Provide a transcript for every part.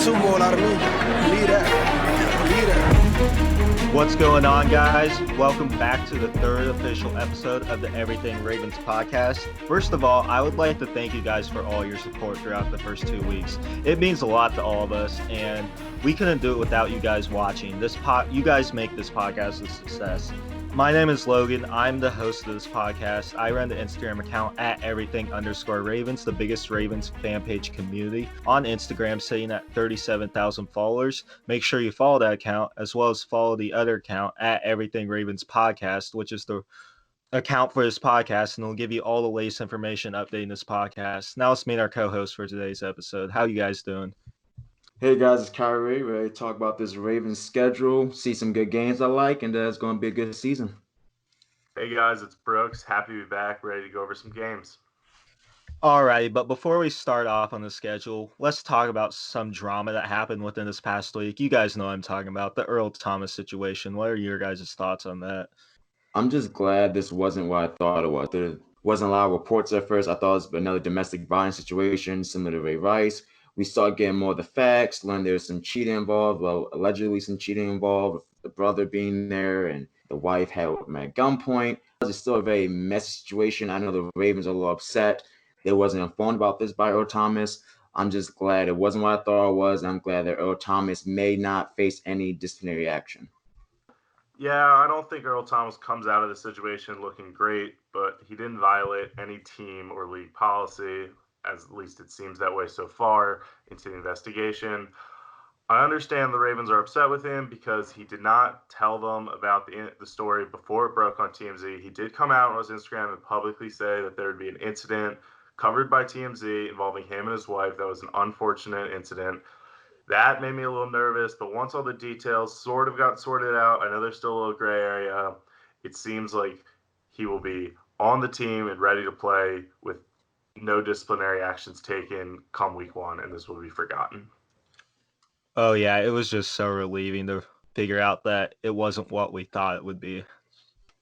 Super Bowl out of me. Believe that. Believe that. What's going on, guys? Welcome back to the third official episode of the Everything Ravens podcast. First of all, I would like to thank you guys for all your support throughout the first 2 weeks. It means a lot to all of us, and we couldn't do it without you guys watching. You guys make this podcast a success. My name is Logan. I'm the host of this podcast. I run the Instagram account at everything_Ravens, the biggest Ravens fan page community on Instagram, sitting at 37,000 followers. Make sure you follow that account, as well as follow the other account at Everything Ravens Podcast, which is the account for this podcast, and it'll give you all the latest information updating this podcast. Now let's meet our co-host for today's episode. How you guys doing? Hey guys, it's Kyrie. Ready to talk about this Ravens schedule, see some good games I like, and it's going to be a good season. Hey guys, it's Brooks. Happy to be back, ready to go over some games. Alrighty, but before we start off on the schedule, let's talk about some drama that happened within this past week. You guys know what I'm talking about, the Earl Thomas situation. What are your guys' thoughts on that? I'm just glad this wasn't what I thought it was. There wasn't a lot of reports at first. I thought it was another domestic violence situation similar to Ray Rice. We started getting more of the facts, learned there was some cheating involved, well, allegedly some cheating involved, with the brother being there and the wife held him at gunpoint. It's still a very messy situation. I know the Ravens are a little upset. They wasn't informed about this by Earl Thomas. I'm just glad it wasn't what I thought it was. I'm glad that Earl Thomas may not face any disciplinary action. Yeah, I don't think Earl Thomas comes out of the situation looking great, but he didn't violate any team or league policy, as at least it seems that way so far into the investigation. I understand the Ravens are upset with him because he did not tell them about the story before it broke on TMZ. He did come out on his Instagram and publicly say that there would be an incident covered by TMZ involving him and his wife. That was an unfortunate incident. That made me a little nervous, but once all the details sort of got sorted out, I know there's still a little gray area. It seems like he will be on the team and ready to play with no disciplinary actions taken come week one, and this will be forgotten. Oh, yeah, it was just so relieving to figure out that it wasn't what we thought it would be.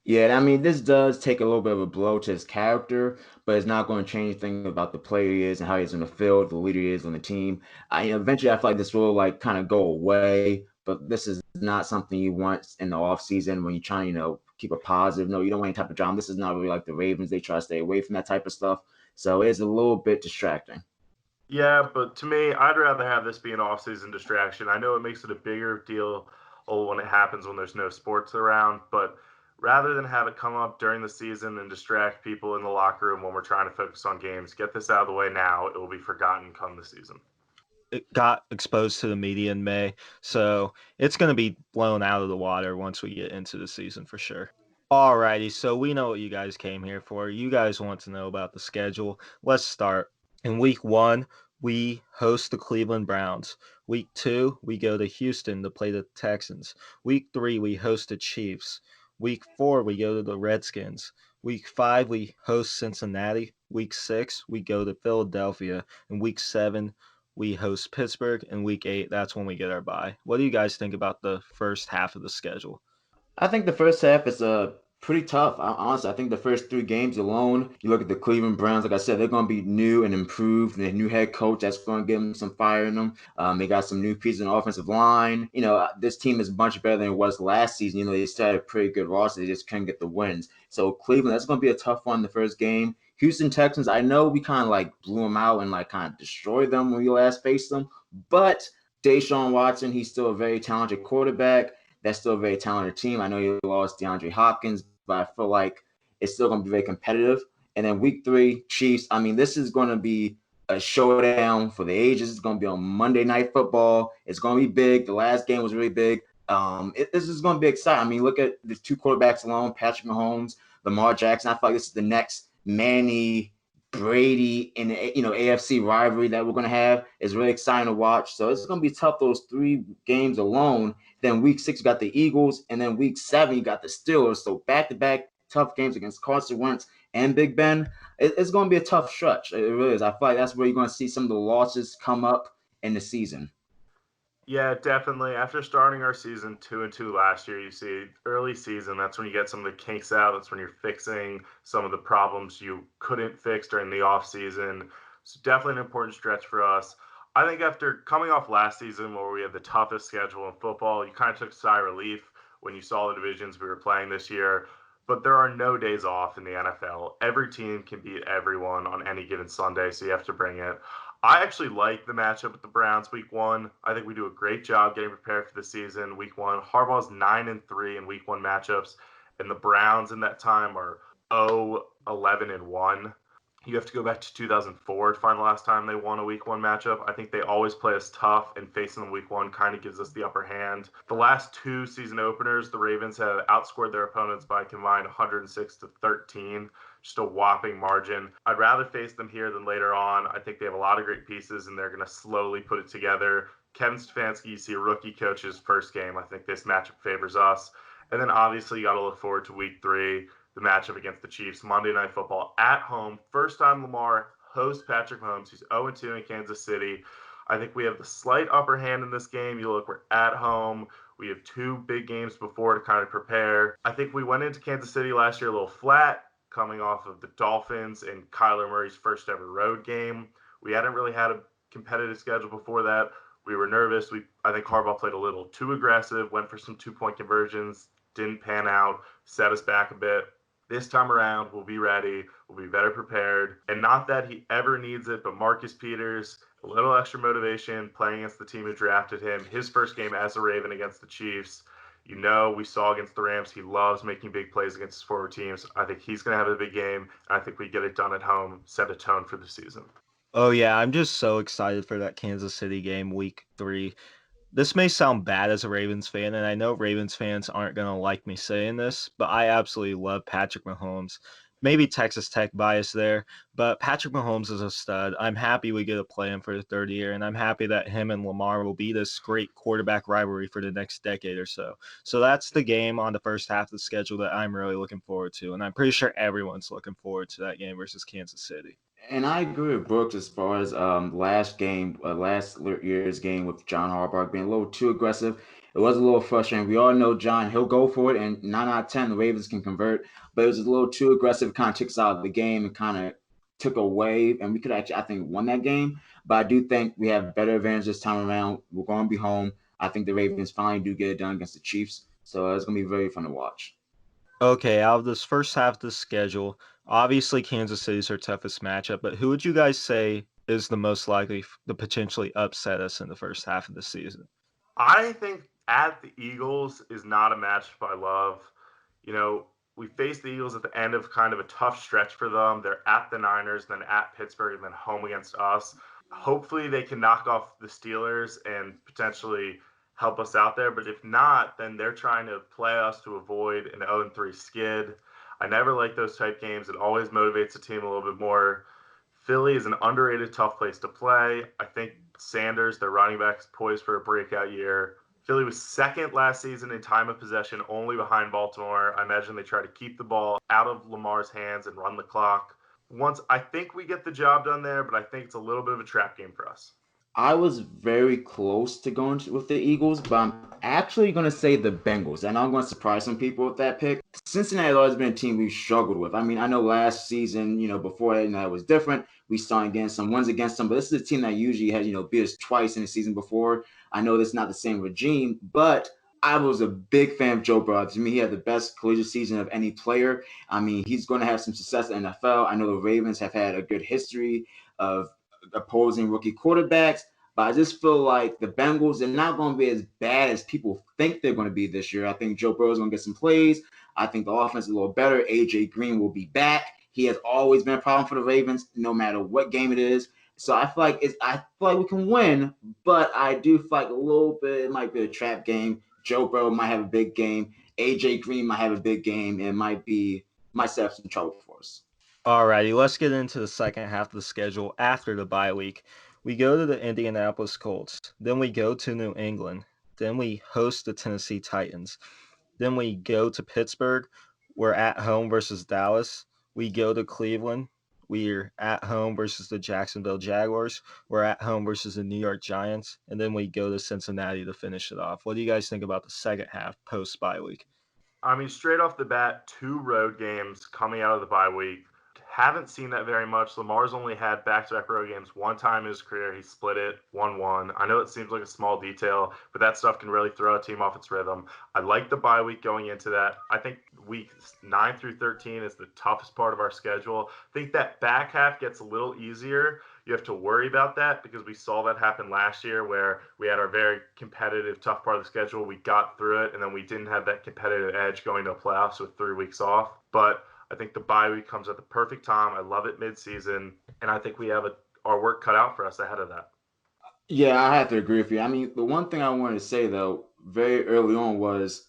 Yeah, I mean, this does take a little bit of a blow to his character, but it's not going to change anything about the player he is and how he is in the field, the leader he is on the team. Eventually, I feel like this will kind of go away, but this is not something you want in the offseason when you're trying, keep a positive. No, you don't want any type of drama. This is not really like the Ravens. They try to stay away from that type of stuff. So it's a little bit distracting. Yeah, but to me, I'd rather have this be an off-season distraction. I know it makes it a bigger deal when it happens when there's no sports around, but rather than have it come up during the season and distract people in the locker room when we're trying to focus on games, get this out of the way now. It will be forgotten come the season. It got exposed to the media in May, so it's going to be blown out of the water once we get into the season for sure. Alrighty, so we know what you guys came here for. You guys want to know about the schedule. Let's start. In week 1, we host the Cleveland Browns. Week 2, we go to Houston to play the Texans. Week 3, we host the Chiefs. Week 4, we go to the Redskins. Week 5, we host Cincinnati. Week 6, we go to Philadelphia. And Week 7, we host Pittsburgh. And Week 8, that's when we get our bye. What do you guys think about the first half of the schedule? I think the first half is pretty tough. Honestly, I think the first 3 games alone, you look at the Cleveland Browns, like I said, they're going to be new and improved. And a new head coach that's going to give them some fire in them. They got some new pieces in the offensive line. This team is much better than it was last season. They started a pretty good roster. They just couldn't get the wins. So Cleveland, that's going to be a tough one in the first game. Houston Texans, I know we kind of blew them out and kind of destroyed them when we last faced them. But Deshaun Watson, he's still a very talented quarterback. That's still a very talented team. I know you lost DeAndre Hopkins, but I feel like it's still going to be very competitive. And then week 3, Chiefs. I mean, this is going to be a showdown for the ages. It's going to be on Monday Night Football. It's going to be big. The last game was really big. This is going to be exciting. I mean, look at the 2 quarterbacks alone, Patrick Mahomes, Lamar Jackson. I feel like this is the next Manny, Brady, and AFC rivalry that we're going to have. Is really exciting to watch. So it's going to be tough, those 3 games alone. Then week 6, you got the Eagles. And then week 7, you got the Steelers. So back-to-back tough games against Carson Wentz and Big Ben. It's going to be a tough stretch. It really is. I feel like that's where you're going to see some of the losses come up in the season. Yeah, definitely. After starting our season 2-2 last year, you see early season, that's when you get some of the kinks out. That's when you're fixing some of the problems you couldn't fix during the off season. So definitely an important stretch for us. I think after coming off last season where we had the toughest schedule in football, you kind of took a sigh of relief when you saw the divisions we were playing this year. But there are no days off in the NFL. Every team can beat everyone on any given Sunday, so you have to bring it. I actually like the matchup with the Browns week one. I think we do a great job getting prepared for the season week one. Harbaugh's 9-3 in week one matchups, and the Browns in that time are 0-11-1. You have to go back to 2004 to find the last time they won a week one matchup. I think they always play us tough, and facing them week one kind of gives us the upper hand. The last two season openers, the Ravens have outscored their opponents by a combined 106-13, just a whopping margin. I'd rather face them here than later on. I think they have a lot of great pieces, and they're going to slowly put it together. Kevin Stefanski, you see a rookie coach's first game. I think this matchup favors us. And then obviously you got to look forward to week three, the matchup against the Chiefs, Monday Night Football at home. First time Lamar hosts Patrick Mahomes. He's 0-2 in Kansas City. I think we have the slight upper hand in this game. You look, we're at home. We have two big games before to kind of prepare. I think we went into Kansas City last year a little flat, coming off of the Dolphins and Kyler Murray's first ever road game. We hadn't really had a competitive schedule before that. We were nervous. I think Harbaugh played a little too aggressive, went for some 2-point conversions, didn't pan out, set us back a bit. This time around, we'll be ready. We'll be better prepared. And not that he ever needs it, but Marcus Peters, a little extra motivation playing against the team who drafted him. His first game as a Raven against the Chiefs. You know, we saw against the Rams, he loves making big plays against his forward teams. I think he's going to have a big game. And I think we get it done at home, set a tone for the season. Oh, yeah, I'm just so excited for that Kansas City game week 3. This may sound bad as a Ravens fan, and I know Ravens fans aren't going to like me saying this, but I absolutely love Patrick Mahomes. Maybe Texas Tech bias there, but Patrick Mahomes is a stud. I'm happy we get to play him for the third year, and I'm happy that him and Lamar will be this great quarterback rivalry for the next decade or so. So that's the game on the first half of the schedule that I'm really looking forward to, and I'm pretty sure everyone's looking forward to that game versus Kansas City. And I agree with Brooks as far as last year's game with John Harbaugh being a little too aggressive. It was a little frustrating. We all know John; he'll go for it, and 9 out of 10 the Ravens can convert. But it was a little too aggressive. Kind of took us out of the game and kind of took away. And we could actually, I think, won that game. But I do think we have better advantage this time around. We're going to be home. I think the Ravens finally do get it done against the Chiefs. So it's going to be very fun to watch. Okay, out of this first half of the schedule, obviously Kansas City's our toughest matchup, but who would you guys say is the most likely to potentially upset us in the first half of the season? I think at the Eagles is not a matchup I love. You know, we faced the Eagles at the end of kind of a tough stretch for them. They're at the Niners, then at Pittsburgh, and then home against us. Hopefully they can knock off the Steelers and potentially help us out there. But if not, then they're trying to play us to avoid an 0-3 skid. I never like those type games. It always motivates the team a little bit more. Philly is an underrated, tough place to play. I think Sanders, their running back, is poised for a breakout year. Philly was second last season in time of possession, only behind Baltimore. I imagine they try to keep the ball out of Lamar's hands and run the clock. I think we get the job done there, but I think it's a little bit of a trap game for us. I was very close to going with the Eagles, but I'm actually going to say the Bengals. And I'm going to surprise some people with that pick. Cincinnati has always been a team we've struggled with. I mean, I know last season, before that, it was different. We saw against some wins against them, but this is a team that usually has, beat us twice in the season before. I know this is not the same regime, but I was a big fan of Joe Burrow. To me, he had the best collegiate season of any player. I mean, he's going to have some success in the NFL. I know the Ravens have had a good history of opposing rookie quarterbacks. But I just feel like the Bengals are not going to be as bad as people think they're going to be this year. I think Joe Burrow is going to get some plays. I think the offense is a little better. A.J. Green will be back. He has always been a problem for the Ravens, no matter what game it is. So I feel like we can win, but I do feel like a little bit it might be a trap game. Joe Burrow might have a big game. A.J. Green might have a big game. It might set up some trouble for us. Alrighty, let's get into the second half of the schedule after the bye week. We go to the Indianapolis Colts, then we go to New England, then we host the Tennessee Titans, then we go to Pittsburgh, we're at home versus Dallas, we go to Cleveland, we're at home versus the Jacksonville Jaguars, we're at home versus the New York Giants, and then we go to Cincinnati to finish it off. What do you guys think about the second half post-bye week? I mean, straight off the bat, two road games coming out of the bye week. Haven't seen that very much. Lamar's only had back-to-back road games one time in his career. He split it 1-1. I know it seems like a small detail, but that stuff can really throw a team off its rhythm. I like the bye week going into that. I think weeks 9 through 13 is the toughest part of our schedule. I think that back half gets a little easier. You have to worry about that because we saw that happen last year where we had our very competitive, tough part of the schedule. We got through it, and then we didn't have that competitive edge going to playoffs with 3 weeks off. But I think the bye week comes at the perfect time. I love it mid-season, and I think we have our work cut out for us ahead of that. Yeah, I have to agree with you. I mean, the one thing I wanted to say though, very early on was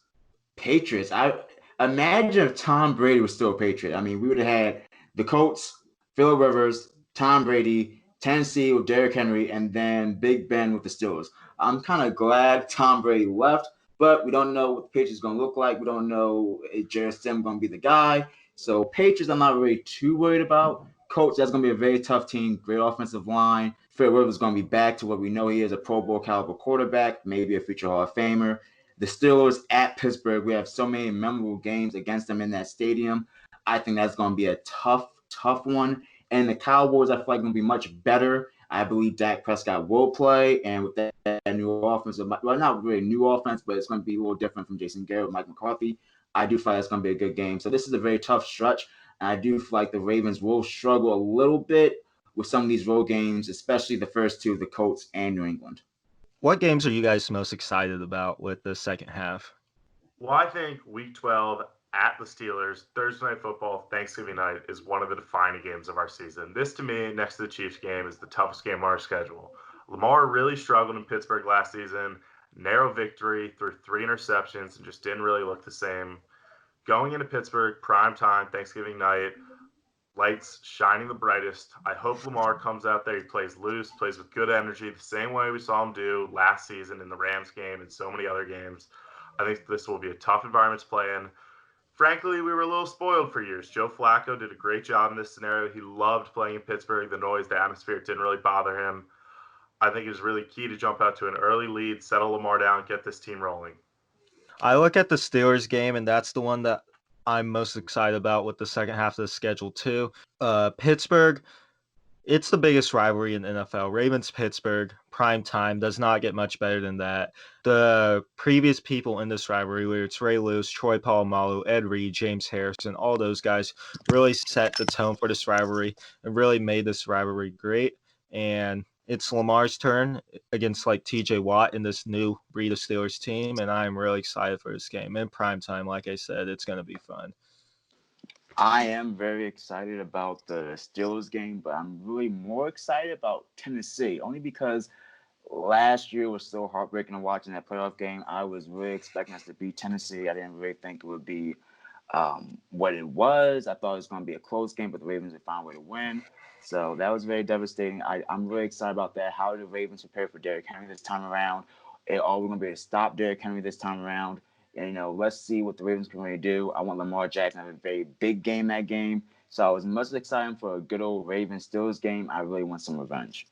Patriots. I imagine if Tom Brady was still a Patriot. I mean, we would have had the Colts, Phillip Rivers, Tom Brady, Tennessee with Derrick Henry, and then Big Ben with the Steelers. I'm kind of glad Tom Brady left, but we don't know what the Patriots going to look like. We don't know if Jared Stem going to be the guy. So Patriots, I'm not really too worried about. Colts, that's going to be a very tough team. Great offensive line. Phillip Rivers is going to be back to what we know he is, a Pro Bowl caliber quarterback, maybe a future Hall of Famer. The Steelers at Pittsburgh, we have so many memorable games against them in that stadium. I think that's going to be a tough one. And the Cowboys, I feel like, going to be much better. I believe Dak Prescott will play. And with that new offense, well, not really new offense, but it's going to be a little different from Jason Garrett, Mike McCarthy. I do feel like it's going to be a good game. So this is a very tough stretch. And I do feel like the Ravens will struggle a little bit with some of these road games, especially the first two, the Colts and New England. What games are you guys most excited about with the second half? Well, I think Week 12 at the Steelers, Thursday Night Football, Thanksgiving night is one of the defining games of our season. This, to me, next to the Chiefs game, is the toughest game on our schedule. Lamar really struggled in Pittsburgh last season. Narrow victory, threw 3 interceptions, and just didn't really look the same. Going into Pittsburgh, prime time, Thanksgiving night, lights shining the brightest. I hope Lamar comes out there. He plays loose, plays with good energy, the same way we saw him do last season in the Rams game and so many other games. I think this will be a tough environment to play in. Frankly, we were a little spoiled for years. Joe Flacco did a great job in this scenario. He loved playing in Pittsburgh. The noise, the atmosphere didn't really bother him. I think it was really key to jump out to an early lead, settle Lamar down, get this team rolling. I look at the Steelers game, and that's the one that I'm most excited about with the second half of the schedule too. Pittsburgh, it's the biggest rivalry in the NFL. Ravens-Pittsburgh, prime time, does not get much better than that. The previous people in this rivalry, whether it's Ray Lewis, Troy Polamalu, Ed Reed, James Harrison, all those guys really set the tone for this rivalry and really made this rivalry great. And it's Lamar's turn against like TJ Watt in this new breed of Steelers team, and I'm really excited for this game. In prime time, like I said, it's going to be fun. I am very excited about the Steelers game, but I'm really more excited about Tennessee, only because last year was so heartbreaking watching that playoff game. I was really expecting us to beat Tennessee. I didn't really think it would be what it was. I thought it was going to be a close game, but the Ravens would find a way to win. So that was very devastating. I'm really excited about that. How did the Ravens prepare for Derrick Henry this time around? Are we going to be able to stop Derrick Henry this time around? And, let's see what the Ravens can really do. I want Lamar Jackson to have a very big game that game. So I was much excited for a good old Ravens-Steelers game. I really want some revenge.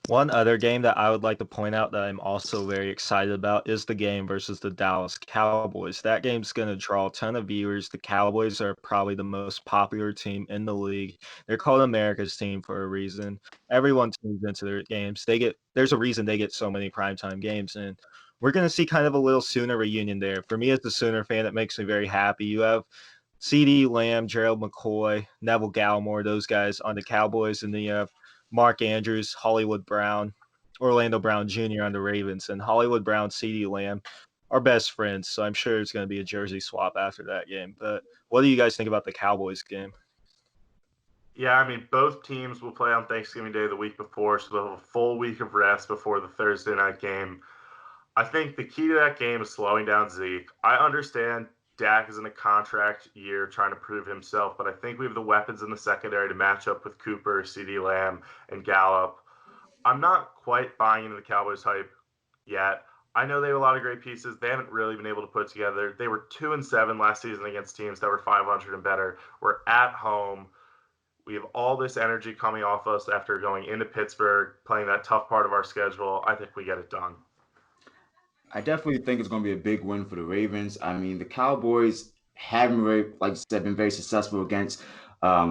One other game that I would like to point out that I'm also very excited about is the game versus the Dallas Cowboys. That game's going to draw a ton of viewers. The Cowboys are probably the most popular team in the league. They're called America's team for a reason. Everyone tunes into their games. There's a reason they get so many primetime games, and we're going to see kind of a little Sooner reunion there. For me as a Sooner fan, it makes me very happy. You have CeeDee Lamb, Gerald McCoy, Neville Gallimore, those guys on the Cowboys, and then you have Mark Andrews, Hollywood Brown, Orlando Brown Jr. on the Ravens, and Hollywood Brown, CeeDee Lamb are best friends. So I'm sure it's going to be a jersey swap after that game. But what do you guys think about the Cowboys game? Yeah, I mean, both teams will play on Thanksgiving Day the week before, so they'll have a full week of rest before the Thursday night game. I think the key to that game is slowing down Zeke. I understand Dak is in a contract year trying to prove himself, but I think we have the weapons in the secondary to match up with Cooper, CeeDee Lamb, and Gallup. I'm not quite buying into the Cowboys hype yet. I know they have a lot of great pieces. They haven't really been able to put together. They were 2-7 last season against teams that were 500 and better. We're at home. We have all this energy coming off us after going into Pittsburgh, playing that tough part of our schedule. I think we get it done. I definitely think it's going to be a big win for the Ravens. I mean, the Cowboys haven't really, like you said, been very successful against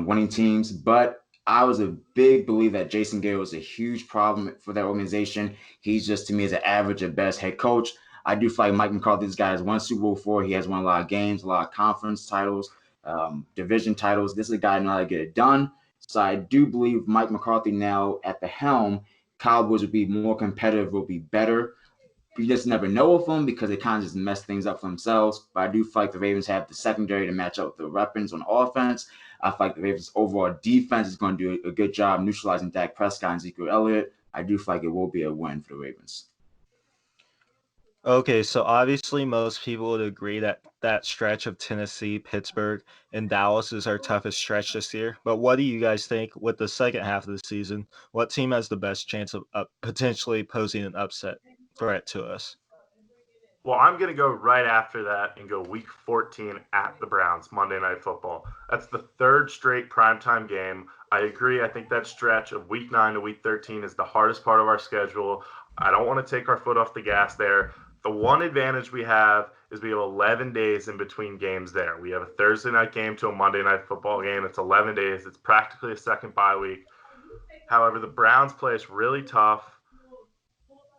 winning teams. But I was a big believer that Jason Garrett was a huge problem for that organization. He's just, to me, as an average at best head coach. I do feel like Mike McCarthy, this guy has won Super Bowl before. He has won a lot of games, a lot of conference titles, division titles. This is a guy who knows how to get it done. So I do believe Mike McCarthy now at the helm, Cowboys will be more competitive, will be better. You just never know with them because they kind of just mess things up for themselves. But I do feel like the Ravens have the secondary to match up with the weapons on offense. I feel like the Ravens' overall defense is going to do a good job neutralizing Dak Prescott and Ezekiel Elliott. I do feel like it will be a win for the Ravens. Okay, so obviously most people would agree that that stretch of Tennessee, Pittsburgh, and Dallas is our toughest stretch this year. But what do you guys think with the second half of the season? What team has the best chance of potentially posing an upset threat to us? Well, I'm going to go right after that and go week 14 at the Browns, Monday Night Football. That's the third straight primetime game. I agree. I think that stretch of week 9 to week 13 is the hardest part of our schedule. I don't want to take our foot off the gas there. The one advantage we have is we have 11 days in between games there. We have a Thursday night game to a Monday Night Football game. It's 11 days. It's practically a second bye week. However, the Browns play us really tough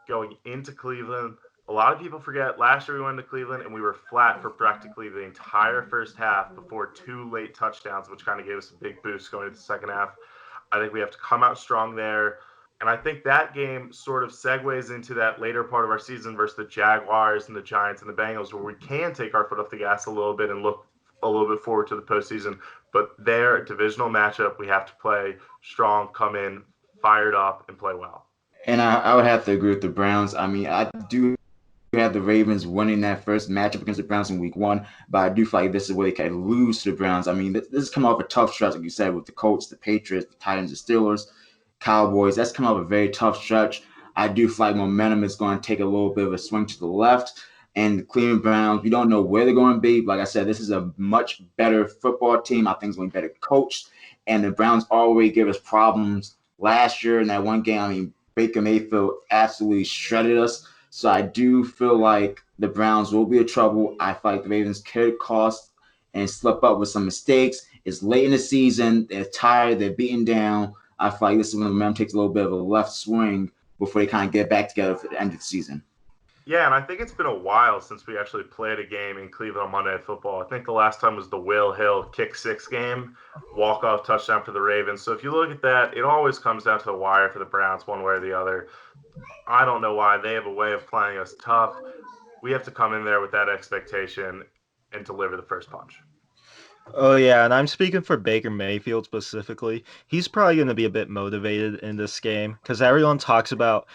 going into Cleveland. A lot of people forget last year we went to Cleveland and we were flat for practically the entire first half before 2 late touchdowns, which kind of gave us a big boost going into the second half. I think we have to come out strong there. And I think that game sort of segues into that later part of our season versus the Jaguars and the Giants and the Bengals, where we can take our foot off the gas a little bit and look a little bit forward to the postseason. But their divisional matchup, we have to play strong, come in, fired up, and play well. And I would have to agree with the Browns. I mean, I do have the Ravens winning that first matchup against the Browns in week 1, but I do feel like this is where they can lose to the Browns. I mean, this is coming off a tough stretch, like you said, with the Colts, the Patriots, the Titans, the Steelers, Cowboys. That's coming off a very tough stretch. I do feel like momentum is going to take a little bit of a swing to the left. And the Cleveland Browns, we don't know where they're going to be. Like I said, this is a much better football team. I think it's going to be better coached. And the Browns already gave us problems last year in that one game. I mean, Baker Mayfield absolutely shredded us. So I do feel like the Browns will be in trouble. I feel like the Ravens could cost and slip up with some mistakes. It's late in the season. They're tired. They're beaten down. I feel like this is when the momentum takes a little bit of a left swing before they kind of get back together for the end of the season. Yeah, and I think it's been a while since we actually played a game in Cleveland on Monday Night Football. I think the last time was the Will Hill kick 6 game, walk-off touchdown for the Ravens. So if you look at that, it always comes down to the wire for the Browns one way or the other. I don't know why. They have a way of playing us tough. We have to come in there with that expectation and deliver the first punch. Oh yeah, and I'm speaking for Baker Mayfield specifically. He's probably going to be a bit motivated in this game because everyone talks about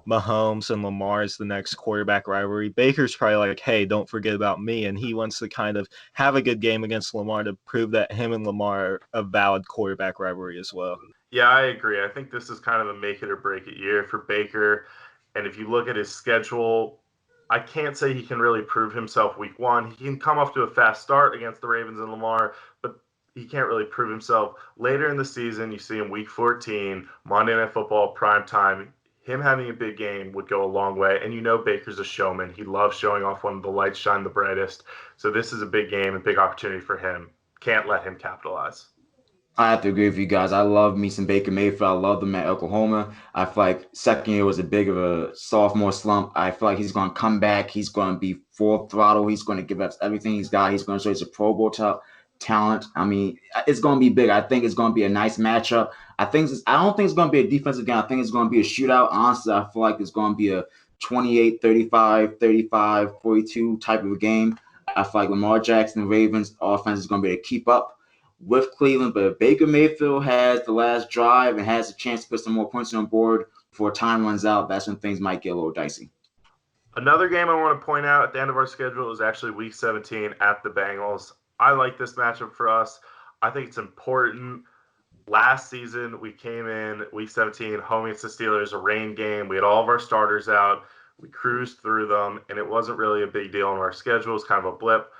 Mahomes and Lamar as the next quarterback rivalry. Baker's probably like, hey, don't forget about me, and he wants to kind of have a good game against Lamar to prove that him and Lamar are a valid quarterback rivalry as well. Yeah, I agree. I think this is kind of a make it or break it year for Baker. And if you look at his schedule, I can't say he can really prove himself week 1. He can come off to a fast start against the Ravens and Lamar, but he can't really prove himself. Later in the season, you see him week 14, Monday Night Football, prime time. Him having a big game would go a long way. And you know Baker's a showman. He loves showing off when the lights shine the brightest. So this is a big game and big opportunity for him. Can't let him capitalize. I have to agree with you guys. I love me some Baker Mayfield. I love them at Oklahoma. I feel like second year was a big of a sophomore slump. I feel like he's going to come back. He's going to be full throttle. He's going to give us everything he's got. He's going to show he's a Pro Bowl talent. I mean, it's going to be big. I think it's going to be a nice matchup. I don't think it's going to be a defensive game. I think it's going to be a shootout. Honestly, I feel like it's going to be a 28, 35, 35, 42 type of a game. I feel like Lamar Jackson and Ravens offense is going to be able to keep up with Cleveland, but if Baker Mayfield has the last drive and has a chance to put some more points on board before time runs out, that's when things might get a little dicey. Another game I want to point out at the end of our schedule is actually week 17 at the Bengals. I like this matchup for us. I think it's important. Last season, we came in week 17, home against the Steelers, a rain game. We had all of our starters out. We cruised through them, and it wasn't really a big deal on our schedule. It was kind of a blip.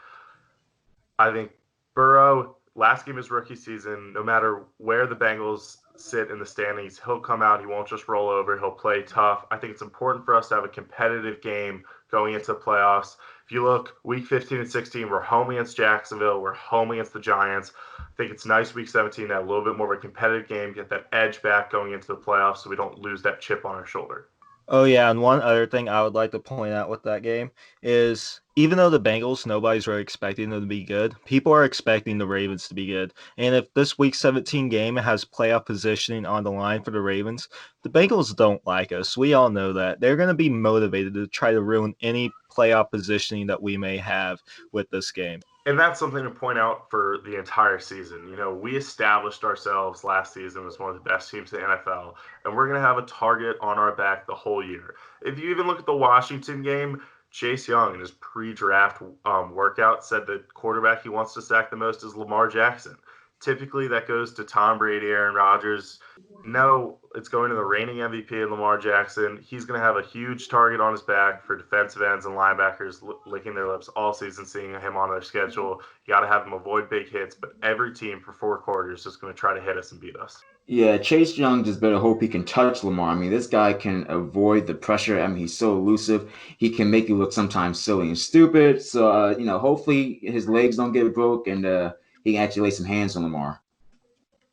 I think Burrow, last game of his rookie season, no matter where the Bengals sit in the standings, he'll come out. He won't just roll over. He'll play tough. I think it's important for us to have a competitive game going into the playoffs. If you look week 15 and 16, we're home against Jacksonville. We're home against the Giants. I think it's nice week 17 to have a little bit more of a competitive game, get that edge back going into the playoffs so we don't lose that chip on our shoulder. Oh, yeah, and one other thing I would like to point out with that game is even though the Bengals, nobody's really expecting them to be good, people are expecting the Ravens to be good. And if this Week 17 game has playoff positioning on the line for the Ravens, the Bengals don't like us. We all know that. They're going to be motivated to try to ruin any playoff positioning that we may have with this game. And that's something to point out for the entire season. We established ourselves last season as one of the best teams in the NFL, and we're going to have a target on our back the whole year. If you even look at the Washington game, Chase Young in his pre-draft workout said the quarterback he wants to sack the most is Lamar Jackson. Typically, that goes to Tom Brady, Aaron Rodgers. No, it's going to the reigning MVP, Lamar Jackson. He's going to have a huge target on his back for defensive ends and linebackers licking their lips all season, seeing him on their schedule. You got to have him avoid big hits, but every team for 4 quarters is going to try to hit us and beat us. Yeah, Chase Young just better hope he can touch Lamar. I mean, this guy can avoid the pressure. I mean, he's so elusive. He can make you look sometimes silly and stupid. So, hopefully his legs don't get broke and he can actually lay some hands on Lamar.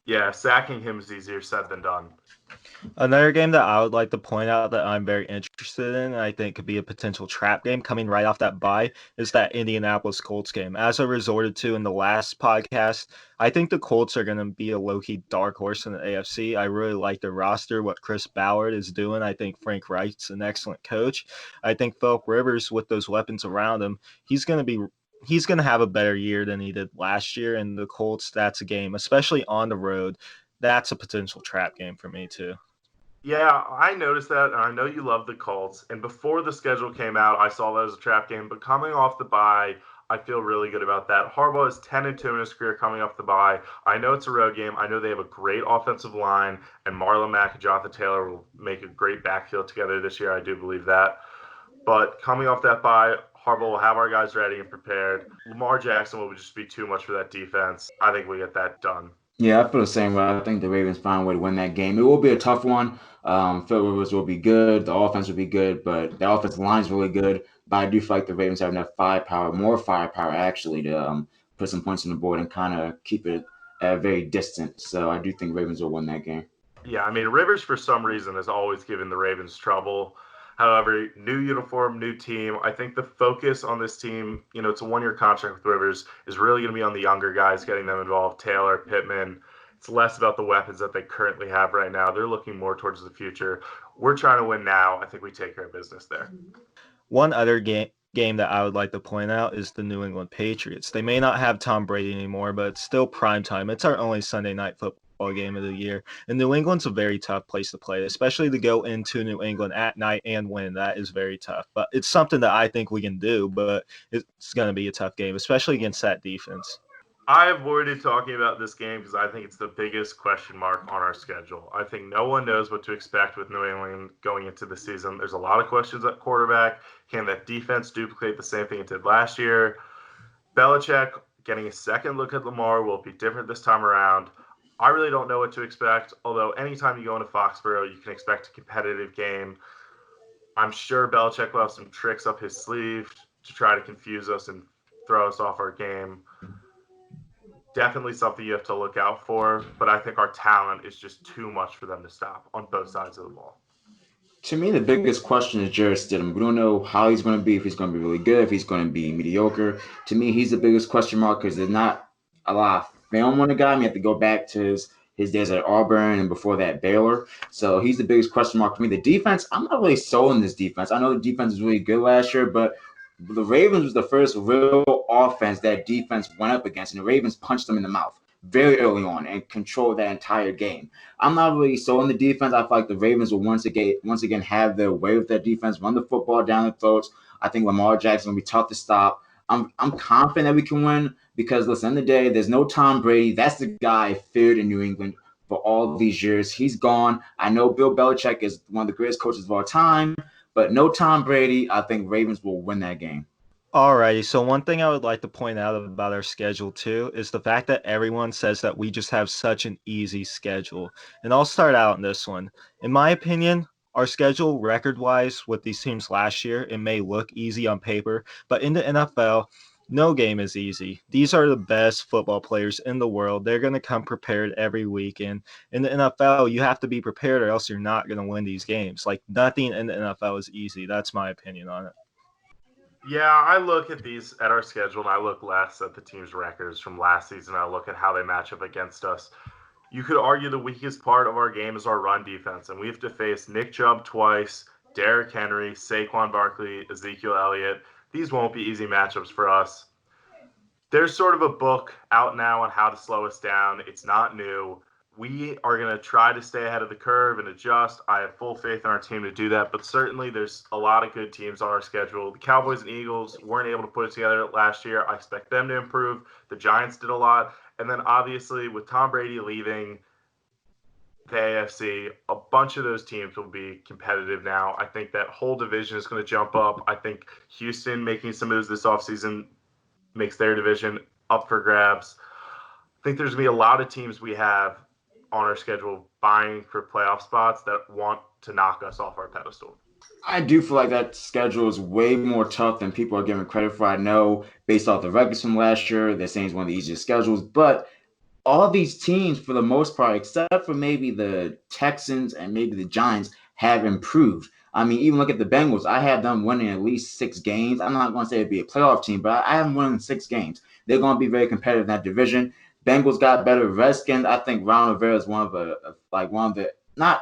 Yeah, sacking him is easier said than done. Another game that I would like to point out that I'm very interested in, and I think could be a potential trap game coming right off that bye, is that Indianapolis Colts game. As I resorted to in the last podcast, I think the Colts are going to be a low-key dark horse in the AFC. I really like their roster, what Chris Ballard is doing. I think Frank Reich's an excellent coach. I think Philip Rivers, with those weapons around him, he's going to have a better year than he did last year. And the Colts, that's a game, especially on the road. That's a potential trap game for me too. Yeah, I noticed that, and I know you love the Colts. And before the schedule came out, I saw that as a trap game. But coming off the bye, I feel really good about that. Harbaugh is 10-2 in his career coming off the bye. I know it's a road game. I know they have a great offensive line, and Marlon Mack and Jonathan Taylor will make a great backfield together this year. I do believe that. But coming off that bye, Harbaugh will have our guys ready and prepared. Lamar Jackson will just be too much for that defense. I think we get that done. Yeah, I feel the same way. I think the Ravens find a way to win that game. It will be a tough one. Phil Rivers will be good. The offense will be good, but the offensive line is really good. But I do feel like the Ravens have enough firepower, more firepower actually, to put some points on the board and kind of keep it very distant. So I do think Ravens will win that game. Yeah, I mean, Rivers for some reason has always given the Ravens trouble. However, new uniform, new team. I think the focus on this team, it's a 1-year contract with Rivers, is really going to be on the younger guys, getting them involved. Taylor, Pittman. It's less about the weapons that they currently have right now. They're looking more towards the future. We're trying to win now. I think we take care of business there. One other game that I would like to point out is the New England Patriots. They may not have Tom Brady anymore, but it's still prime time. It's our only Sunday night football game of the year. And New England's a very tough place to play, especially to go into New England at night and win. That is very tough. But it's something that I think we can do, but it's going to be a tough game, especially against that defense. I avoided talking about this game because I think it's the biggest question mark on our schedule. I think no one knows what to expect with New England going into the season. There's a lot of questions at quarterback. Can that defense duplicate the same thing it did last year? Belichick getting a second look at Lamar will be different this time around. I really don't know what to expect, although anytime you go into Foxborough, you can expect a competitive game. I'm sure Belichick will have some tricks up his sleeve to try to confuse us and throw us off our game. Definitely something you have to look out for, but I think our talent is just too much for them to stop on both sides of the ball. To me, the biggest question is Jarrett Stidham. We don't know how he's going to be, if he's going to be really good, if he's going to be mediocre. To me, he's the biggest question mark because there's not a lot of film on the guy. You have to go back to his days at Auburn and before that Baylor. So he's the biggest question mark for me. The defense, I'm not really sold on this defense. I know the defense was really good last year, but the Ravens was the first real offense that defense went up against, and the Ravens punched them in the mouth very early on and controlled that entire game. I'm not really sold on the defense. I feel like the Ravens will once again have their way with that defense, run the football down the throats. I think Lamar Jackson will be tough to stop. I'm confident that we can win because, listen, at the end of the day, there's no Tom Brady. That's the guy feared in New England for all these years. He's gone. I know Bill Belichick is one of the greatest coaches of all time, but no Tom Brady. I think Ravens will win that game. Alrighty, so one thing I would like to point out about our schedule too is the fact that everyone says that we just have such an easy schedule. And I'll start out in this one. In my opinion, Our schedule record-wise with these teams last year, it may look easy on paper, but in the NFL, no game is easy. These are the best football players in the world. They're going to come prepared every week. And in the NFL, you have to be prepared or else you're not going to win these games. Like, nothing in the NFL is easy. That's my opinion on it. Yeah, I look at our schedule, and I look less at the team's records from last season. I look at how they match up against us. You could argue the weakest part of our game is our run defense, and we have to face Nick Chubb twice, Derrick Henry, Saquon Barkley, Ezekiel Elliott. These won't be easy matchups for us. There's sort of a book out now on how to slow us down. It's not new. We are going to try to stay ahead of the curve and adjust. I have full faith in our team to do that, but certainly there's a lot of good teams on our schedule. The Cowboys and Eagles weren't able to put it together last year. I expect them to improve. The Giants did a lot. And then obviously with Tom Brady leaving the AFC, a bunch of those teams will be competitive now. I think that whole division is going to jump up. I think Houston making some moves this offseason makes their division up for grabs. I think there's going to be a lot of teams we have on our schedule vying for playoff spots that want to knock us off our pedestal. I do feel like that schedule is way more tough than people are giving credit for. I know based off the records from last year, they're saying it's one of the easiest schedules, but all these teams, for the most part, except for maybe the Texans and maybe the Giants, have improved. I mean, even look at the Bengals. I have them winning at least 6 games. I'm not going to say it'd be a playoff team, but I have them winning 6 games. They're going to be very competitive in that division. Bengals got better. Redskins, I think Ron Rivera is one of the not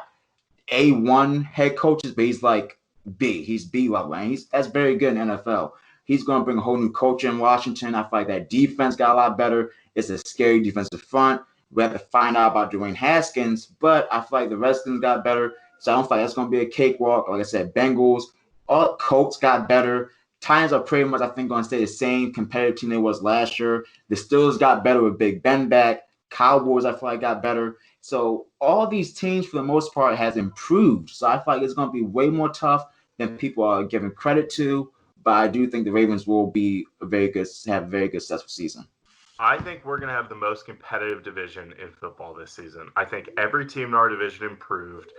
A1 head coaches, but he's like B. He's B level, and that's very good in NFL. He's going to bring a whole new culture in Washington. I feel like that defense got a lot better. It's a scary defensive front. We have to find out about Dwayne Haskins, but I feel like the Redskins got better. So I don't feel like that's going to be a cakewalk. Like I said, Bengals, all Colts got better. Titans are pretty much, I think, going to stay the same competitive team they was last year. The Steelers got better with Big Ben back. Cowboys, I feel like, got better. So all these teams, for the most part, has improved. So I feel like it's going to be way more tough than people are giving credit to. But I do think the Ravens will be have a very good successful season. I think we're going to have the most competitive division in football this season. I think every team in our division improved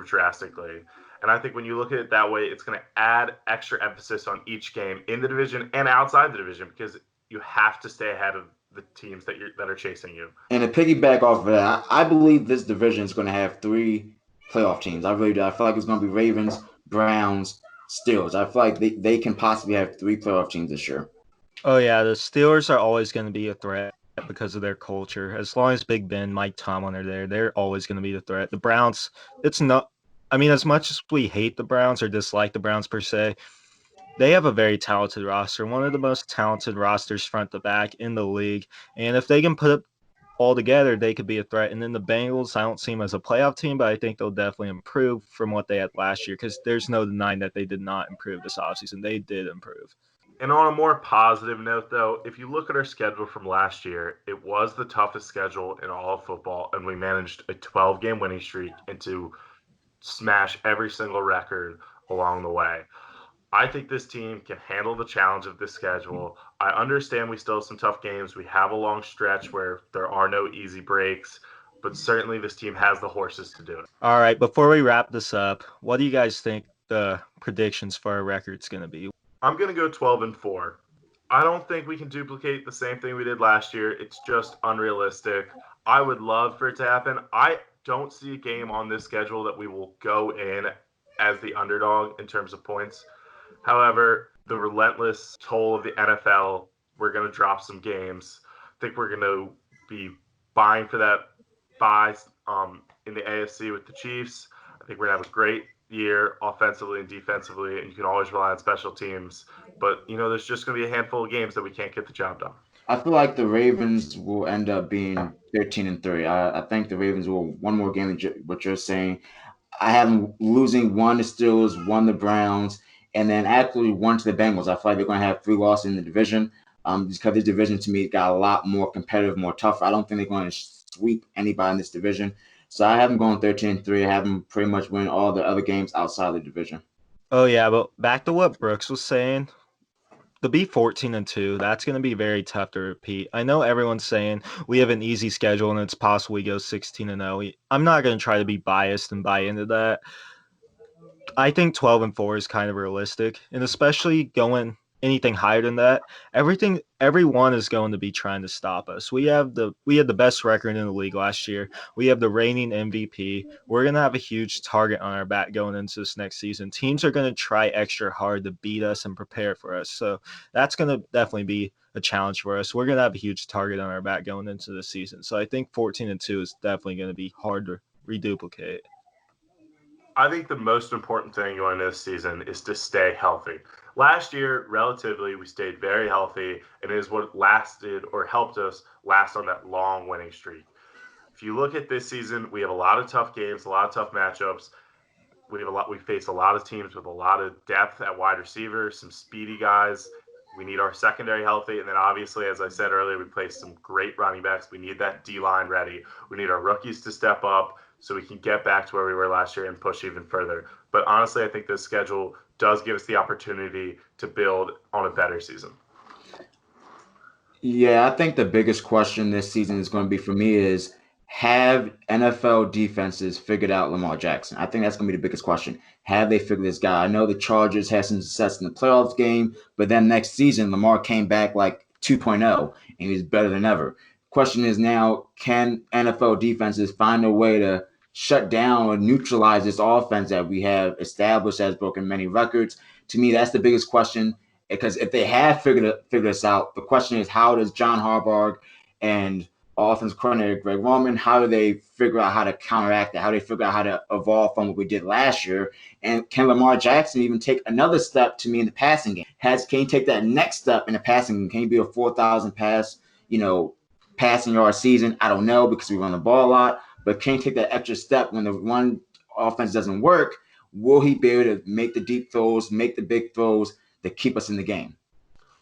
drastically. And I think when you look at it that way, it's going to add extra emphasis on each game in the division and outside the division because you have to stay ahead of the teams that are chasing you. And to piggyback off of that, I believe this division is going to have 3 playoff teams. I really do. I feel like it's going to be Ravens, Browns, Steelers. I feel like they can possibly have 3 playoff teams this year. Oh, yeah, the Steelers are always going to be a threat because of their culture. As long as Big Ben, Mike Tomlin are there, they're always going to be the threat. The Browns, it's not – I mean, as much as we hate the Browns or dislike the Browns per se, they have a very talented roster, one of the most talented rosters front to back in the league. And if they can put it all together, they could be a threat. And then the Bengals, I don't see them as a playoff team, but I think they'll definitely improve from what they had last year because there's no denying that they did not improve this offseason. They did improve. And on a more positive note, though, if you look at our schedule from last year, it was the toughest schedule in all of football, and we managed a 12-game winning streak and to smash every single record along the way. I think this team can handle the challenge of this schedule. I understand we still have some tough games. We have a long stretch where there are no easy breaks, but certainly this team has the horses to do it. All right, before we wrap this up, what do you guys think the predictions for our record's going to be? I'm going to go 12-4. I don't think we can duplicate the same thing we did last year. It's just unrealistic. I would love for it to happen. I don't see a game on this schedule that we will go in as the underdog in terms of points. However, the relentless toll of the NFL, we're going to drop some games. I think we're going to be vying for that bye in the AFC with the Chiefs. I think we're going to have a great year offensively and defensively, and you can always rely on special teams. But, there's just going to be a handful of games that we can't get the job done. I feel like the Ravens will end up being 13-3. I think the Ravens will one more game than what you're saying. I have them losing 1 to Steelers, 1 to Browns, and then actually 1 to the Bengals. I feel like they're going to have 3 losses in the division because this division, to me, got a lot more competitive, more tougher. I don't think they're going to sweep anybody in this division. So I have them going 13-3. I have them pretty much win all the other games outside the division. Oh, yeah, but back to what Brooks was saying, to be 14-2, that's going to be very tough to repeat. I know everyone's saying we have an easy schedule and it's possible we go 16-0. I'm not going to try to be biased and buy into that. I think 12-4 is kind of realistic, and especially going anything higher than that, everyone is going to be trying to stop us. We had the best record in the league last year. We have the reigning MVP. We're going to have a huge target on our back going into this next season. Teams are going to try extra hard to beat us and prepare for us. So that's going to definitely be a challenge for us. We're going to have a huge target on our back going into the season. So I think 14-2 is definitely going to be hard to reduplicate. I think the most important thing going into this season is to stay healthy. Last year, relatively, we stayed very healthy, and it is what lasted or helped us last on that long winning streak. If you look at this season, we have a lot of tough games, a lot of tough matchups. We face a lot of teams with a lot of depth at wide receiver, some speedy guys. We need our secondary healthy, and then obviously, as I said earlier, we play some great running backs. We need that D line ready. We need our rookies to step up so we can get back to where we were last year and push even further. But honestly, I think this schedule does give us the opportunity to build on a better season. Yeah, I think the biggest question this season is going to be for me is, have NFL defenses figured out Lamar Jackson? I think that's going to be the biggest question. Have they figured this guy? I know the Chargers had some success in the playoffs game, but then next season, Lamar came back like 2.0 and he was better than ever. Question is now, can NFL defenses find a way to shut down or neutralize this offense that we have established, has broken many records? To me, that's the biggest question. Because if they have figured this out, the question is, how does John Harbaugh and offensive coordinator Greg Roman, how do they figure out how to counteract it? How do they figure out how to evolve from what we did last year? And can Lamar Jackson even take another step to me in the passing game? Can he take that next step in the passing game? Can he be a 4,000 passing yard season? I don't know, because we run the ball a lot. But can he take that extra step when the one offense doesn't work? Will he be able to make the deep throws, make the big throws that keep us in the game?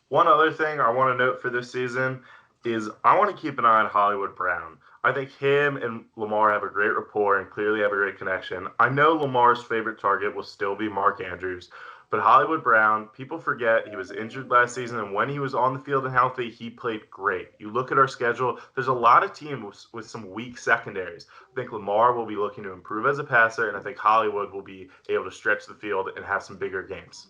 One other thing I want to note for this season is I want to keep an eye on Hollywood Brown. I think him and Lamar have a great rapport and clearly have a great connection. I know Lamar's favorite target will still be Mark Andrews, but Hollywood Brown, people forget he was injured last season, and when he was on the field and healthy, he played great. You look at our schedule, there's a lot of teams with some weak secondaries. I think Lamar will be looking to improve as a passer, and I think Hollywood will be able to stretch the field and have some bigger games.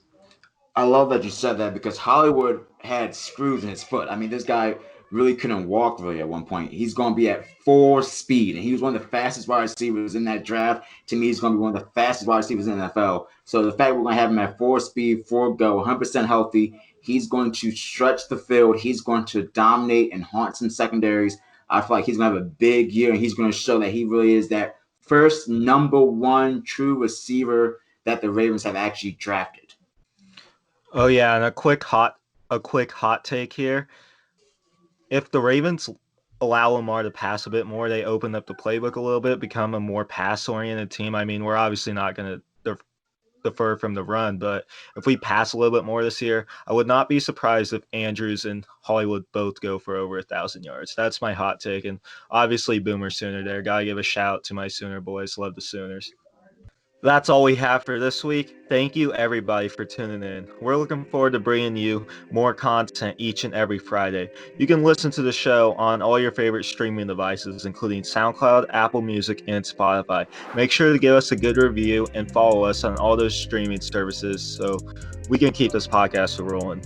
I love that you said that, because Hollywood had screws in his foot. I mean, this guy really couldn't walk really at one point. He's going to be at 4 speed, and he was one of the fastest wide receivers in that draft. To me, he's going to be one of the fastest wide receivers in the NFL. So the fact we're going to have him at 4 speed, 4 go, 100% healthy, he's going to stretch the field. He's going to dominate and haunt some secondaries. I feel like he's going to have a big year, and he's going to show that he really is that first number 1 true receiver that the Ravens have actually drafted. Oh yeah, and a quick hot take here. If the Ravens allow Lamar to pass a bit more, they open up the playbook a little bit, become a more pass-oriented team. I mean, we're obviously not going to defer from the run, but if we pass a little bit more this year, I would not be surprised if Andrews and Hollywood both go for over 1,000 yards. That's my hot take, and obviously Boomer Sooner there. Gotta give a shout to my Sooner boys. Love the Sooners. That's all we have for this week. Thank you, everybody, for tuning in. We're looking forward to bringing you more content each and every Friday. You can listen to the show on all your favorite streaming devices, including SoundCloud, Apple Music, and Spotify. Make sure to give us a good review and follow us on all those streaming services so we can keep this podcast rolling.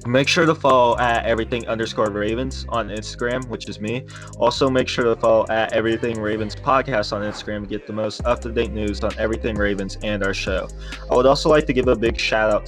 Make sure to follow at everything_Ravens on Instagram, which is me. Also, make sure to follow at Everything Ravens podcast on Instagram to get the most up-to-date news on everything Ravens and our show. I would also like to give a big shout out